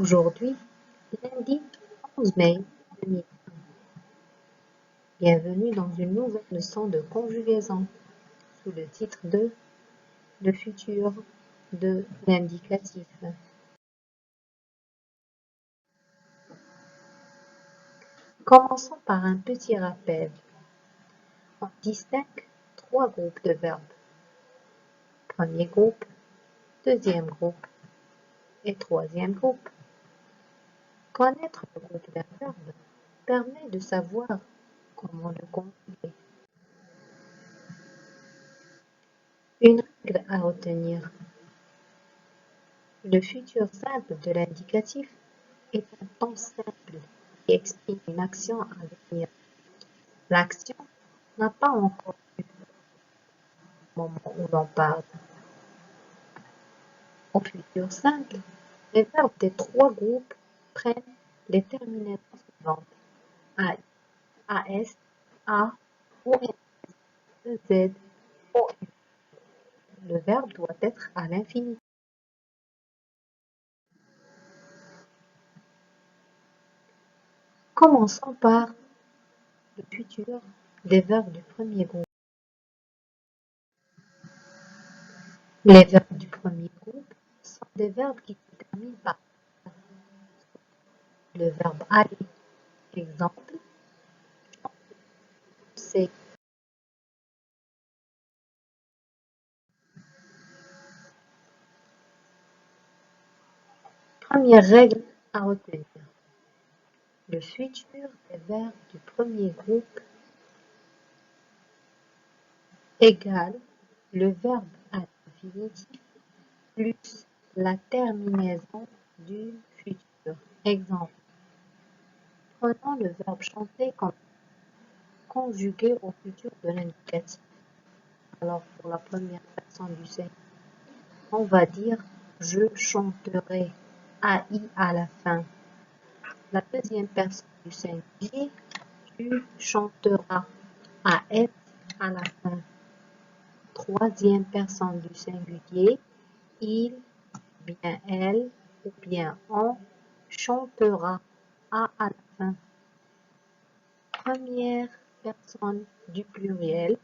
Aujourd'hui, lundi 11 mai 2020. Bienvenue dans une nouvelle leçon de conjugaison sous le titre de Le futur de l'indicatif. Commençons par un petit rappel. On distingue trois groupes de verbes. Premier groupe, deuxième groupe et troisième groupe. Connaître le groupe d'un verbe permet de savoir comment le conjuguer. Une règle à retenir. Le futur simple de l'indicatif est un temps simple qui exprime une action à venir. L'action n'a pas encore eu au moment où l'on parle. Au futur simple, les verbes des trois groupes prennent les terminaisons suivantes: AI, AS, A, ON, EZ, ON. Le verbe doit être à l'infinitif. Commençons par le futur des verbes du premier groupe. Les verbes du premier groupe sont des verbes qui se terminent par le verbe aller. Exemple, c'est première règle à retenir. Le futur des verbes du premier groupe égale le verbe à l'infinitif plus la terminaison du futur. Exemple, prenons le verbe chanter comme conjugué au futur de l'indicatif. Alors, pour la première personne du singulier, on va dire je chanterai, AI à la fin. La deuxième personne du singulier, tu chanteras, AS à la fin. Troisième personne du singulier, il, bien elle, ou bien on chantera, A à la fin. Première personne du pluriel,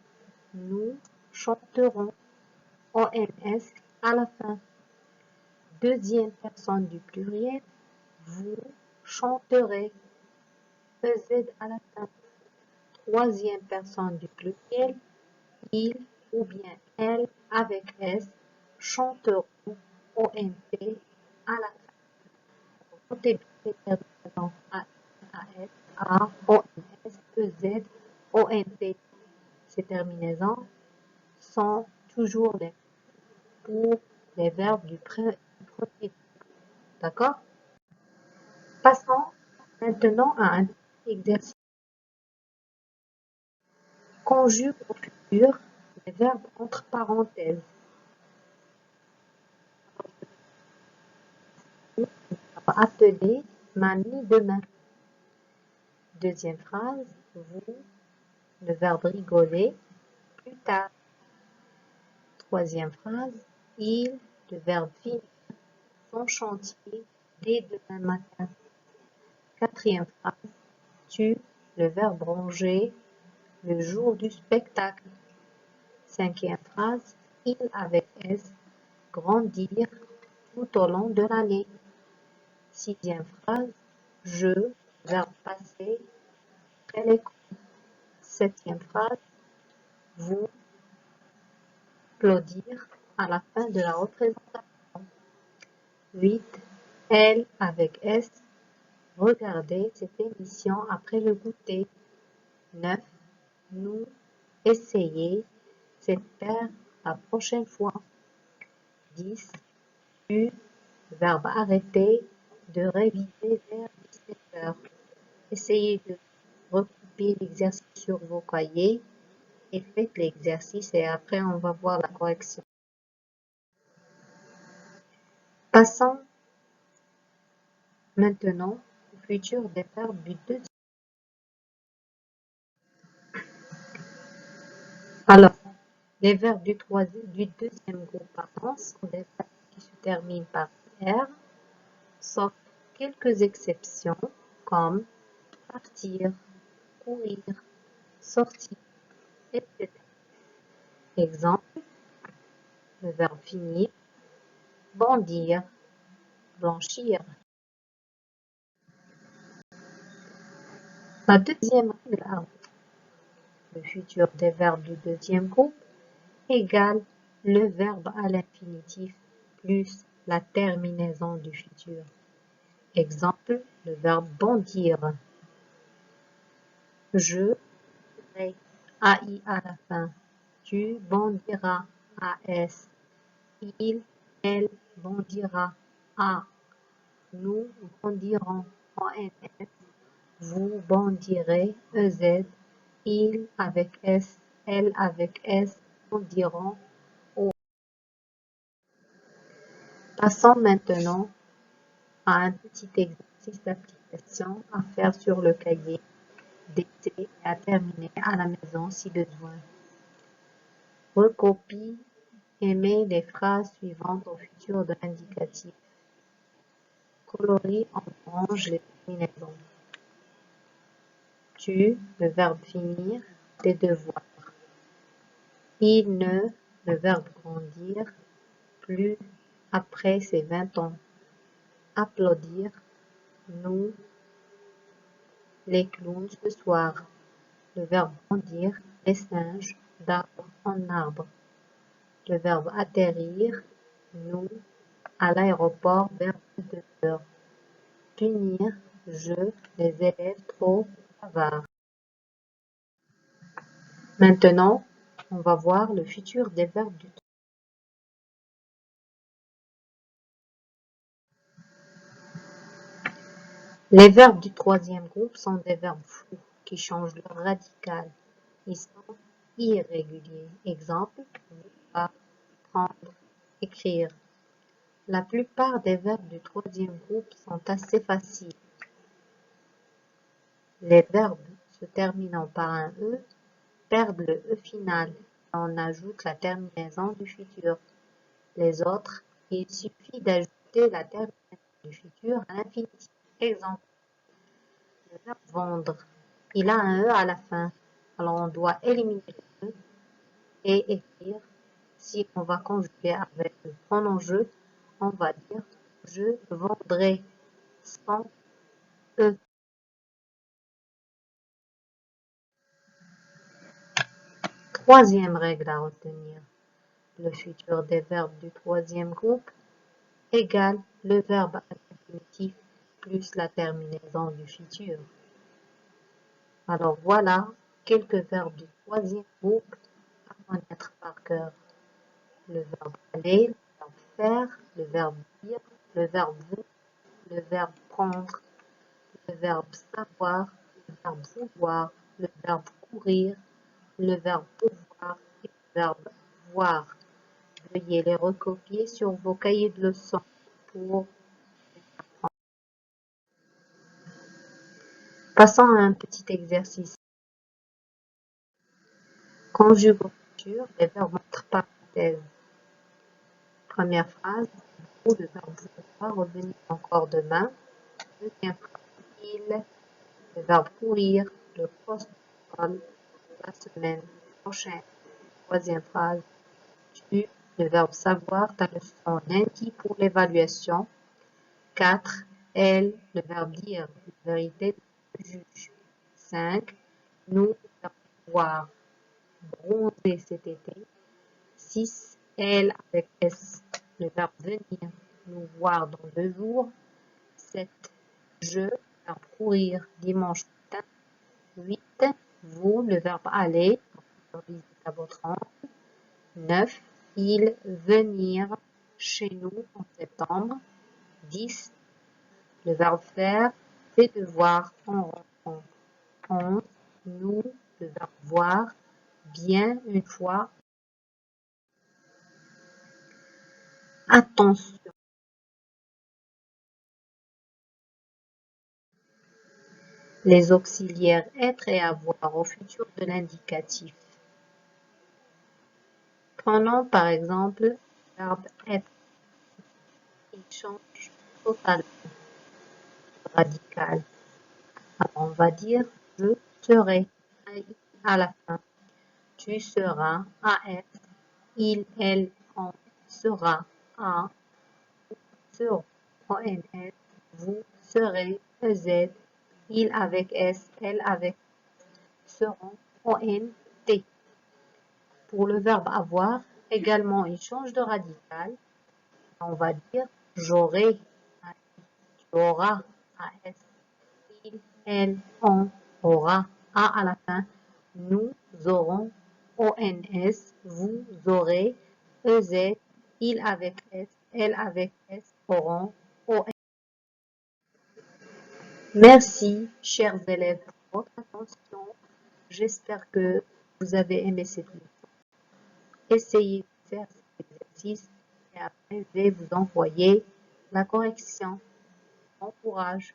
nous chanterons, ONS à la fin. Deuxième personne du pluriel, vous chanterez, EZ à la fin. Troisième personne du pluriel, il ou bien elle avec S chanteront, ONT à la fin. Notez bien les terminaisons AS, A, ONS, EZ, ONT. Ces terminaisons sont toujours les pour les verbes du premier groupe. D'accord? Passons maintenant à un exercice. Conjugue au futur les verbes entre parenthèses. Appeler mamie demain. Deuxième phrase, vous, le verbe rigoler, plus tard. Troisième phrase, il, le verbe finir son chantier dès demain matin. Quatrième phrase, tu, le verbe ranger, le jour du spectacle. Cinquième phrase, il avec S, grandir tout au long de l'année. Sixième phrase, je, verbe passé, après l'école. Septième phrase, vous, applaudir à la fin de la représentation. 8. Elle avec S, regardez cette émission après le goûter. 9. Nous, essayez cette paire la prochaine fois. 10. Tu, verbe arrêter, de réviser vers 17 heures. Essayez de recopier l'exercice sur vos cahiers et faites l'exercice et après on va voir la correction. Passons maintenant au futur des verbes du deuxième. Alors, les verbes du deuxième groupe sont des verbes qui se terminent par R, sauf quelques exceptions comme partir, courir, sortir, etc. Exemple, le verbe finir, bondir, blanchir. La deuxième règle à le futur des verbes du deuxième groupe égale le verbe à l'infinitif plus la terminaison du futur. Exemple, le verbe bondir. Je dirai AI à la fin. Tu bondiras AS. Il, elle bondira A. Nous bondirons ONS. Vous bondirez EZ. Il avec S, elle avec S bondiront O. Passons maintenant à un petit exercice d'application à faire sur le cahier d'essai et à terminer à la maison si besoin. Recopie et mets les phrases suivantes au futur de l'indicatif. Colorie en orange les terminaisons. Tu, le verbe finir, des devoirs. Il ne, le verbe grandir, plus après ses 20 ans. Applaudir, nous, les clowns ce soir. Le verbe bondir, les singes, d'arbre en arbre. Le verbe atterrir, nous, à l'aéroport vers 2 heures. Punir, je, les élèves trop bavards. Maintenant, on va voir le futur des verbes du temps. Les verbes du troisième groupe sont des verbes fous qui changent leur radical. Ils sont irréguliers. Exemple, voir, prendre, écrire. La plupart des verbes du troisième groupe sont assez faciles. Les verbes se terminant par un E perdent le E final et on ajoute la terminaison du futur. Les autres, il suffit d'ajouter la terminaison du futur à l'infinitif. Exemple, le verbe vendre, il a un E à la fin. Alors on doit éliminer le E et écrire. Si on va conjuguer avec le pronom je, on va dire je vendrai sans E. Troisième règle à retenir. Le futur des verbes du troisième groupe égale le verbe à l'infinitif plus la terminaison du futur. Alors voilà quelques verbes du troisième groupe à connaître par cœur. Le verbe aller, le verbe faire, le verbe dire, le verbe vous, le verbe prendre, le verbe savoir, le verbe vouloir, le verbe courir, le verbe pouvoir et le verbe voir. Veuillez les recopier sur vos cahiers de leçons pour Passons à un petit exercice. Conjugue au futur les verbes entre parenthèses. Première phrase, vous, le verbe vouloir, revenir encore demain. Deuxième phrase, il, le verbe courir, le poste la semaine prochaine. Troisième phrase, tu, le verbe savoir, ta leçon lundi pour l'évaluation. 4. Elle, le verbe dire, la vérité du juge. 5. Nous, le verbe voir, bronzer cet été. 6. Elle avec S, le verbe venir, nous voir dans 2 jours. 7. Je, le verbe courir, dimanche matin. 8. Vous, le verbe aller, visite à votre oncle. 9. Il, venir chez nous en septembre. 10. Le verbe faire, ses devoirs en rentrant. 11. Nous, le verbe voir, bien une fois. Attention. Les auxiliaires être et avoir au futur de l'indicatif. Prenons par exemple le verbe être. Il change totalement. radical. Alors, on va dire je serai à la fin. Tu seras AS, il, elle, on sera A, sur ONS, vous serez EZ, il avec S, elle avec seront ONT. Pour le verbe avoir, également, il change de radical. On va dire j'aurai, tu auras, AS, il, elle, on aura, A à la fin. Nous aurons, ONS, vous aurez, EZ, il avec S, elle avec S, auront, ON. Merci, chers élèves, pour votre attention. J'espère que vous avez aimé cette leçon. Essayez de faire cet exercice et après, je vais vous envoyer la correction. Bon courage!